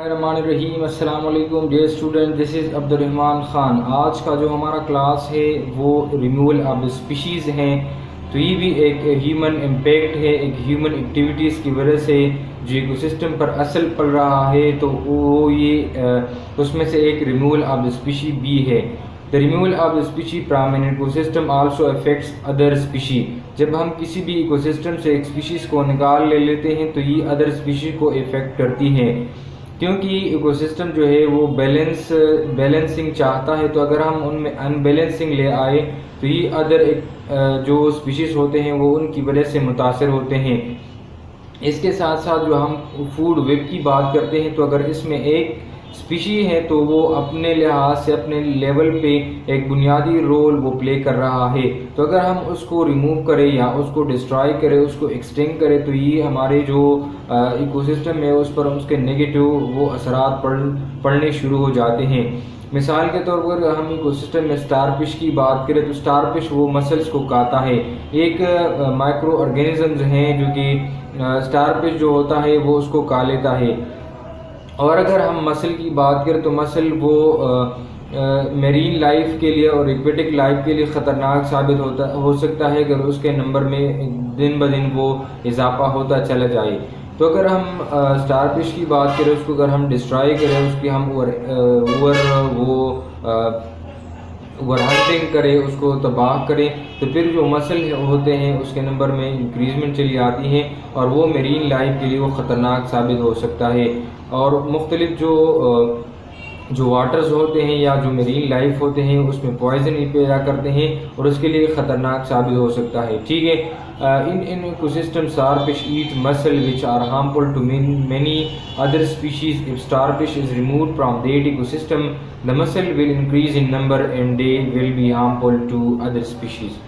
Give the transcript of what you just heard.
الرحمن الرحیم. السلام علیکم ڈیئر اسٹوڈنٹ, دس از عبد الرحمن خان. آج کا جو ہمارا کلاس ہے وہ ریموول آف اسپیشیز ہیں. تو یہ بھی ایک ہیومن امپیکٹ ہے, ایک ہیومن ایکٹیویٹیز کی وجہ سے جو ایکو سسٹم پر اثر پڑ رہا ہے, تو وہ یہ اس میں سے ایک ریموول آف اسپیشی بھی ہے. The removal of the species from an ecosystem also affects other species. جب ہم کسی بھی ایکو سسٹم سے ایک اسپیشیز کو نکال لیتے ہیں تو یہ ادر اسپیشیز کو افیکٹ کرتی ہیں, کیونکہ ایکو سسٹم جو ہے وہ بیلنسنگ چاہتا ہے. تو اگر ہم ان میں ان بیلنسنگ لے آئے تو یہ ادر جو اسپیشیز ہوتے ہیں وہ ان کی وجہ سے متاثر ہوتے ہیں. اس کے ساتھ ساتھ جو ہم فوڈ ویب کی بات کرتے ہیں, تو اگر اس میں ایک اسپیشی ہے تو وہ اپنے لحاظ سے اپنے لیول پہ ایک بنیادی رول وہ پلے کر رہا ہے. تو اگر ہم اس کو ریموو کریں یا اس کو ڈسٹرائے کریں, اس کو ایکسٹینگ کریں, تو یہ ہمارے جو ایکو سسٹم ہے اس پر اس کے نیگیٹو وہ اثرات پڑنے شروع ہو جاتے ہیں. مثال کے طور پر ہم ایکو سسٹم میں اسٹار فش کی بات کریں تو اسٹار فش وہ مسلس کو کھاتا ہے. ایک مائکرو آرگینزمز ہیں جو کہ اسٹار فش جو ہوتا ہے وہ اس کو کھا لیتا ہے. اور اگر ہم مسل کی بات کریں تو مسل وہ میرین لائف کے لیے اور ایکویٹک لائف کے لیے خطرناک ثابت ہو سکتا ہے اگر اس کے نمبر میں دن بدن وہ اضافہ ہوتا چلا جائے. تو اگر ہم اسٹار فش کی بات کریں, اس کو اگر ہم ڈسٹرائی کریں, اس کی ہم اوور ہنٹنگ کریں, اس کو تباہ کریں, تو پھر جو مسل ہوتے ہیں اس کے نمبر میں انکریزمنٹ چلی آتی ہیں اور وہ میرین لائف کے لیے وہ خطرناک ثابت ہو سکتا ہے. اور مختلف جو واٹرز ہوتے ہیں یا جو میرین لائف ہوتے ہیں اس میں پوائزن بھی پیدا کرتے ہیں اور اس کے لیے خطرناک ثابت ہو سکتا ہے. ٹھیک ہے, in ecosystem starfish eat mussel which are harmful to many other species. If starfish is removed from that ecosystem, the mussel will increase in number and they will be harmful to other species.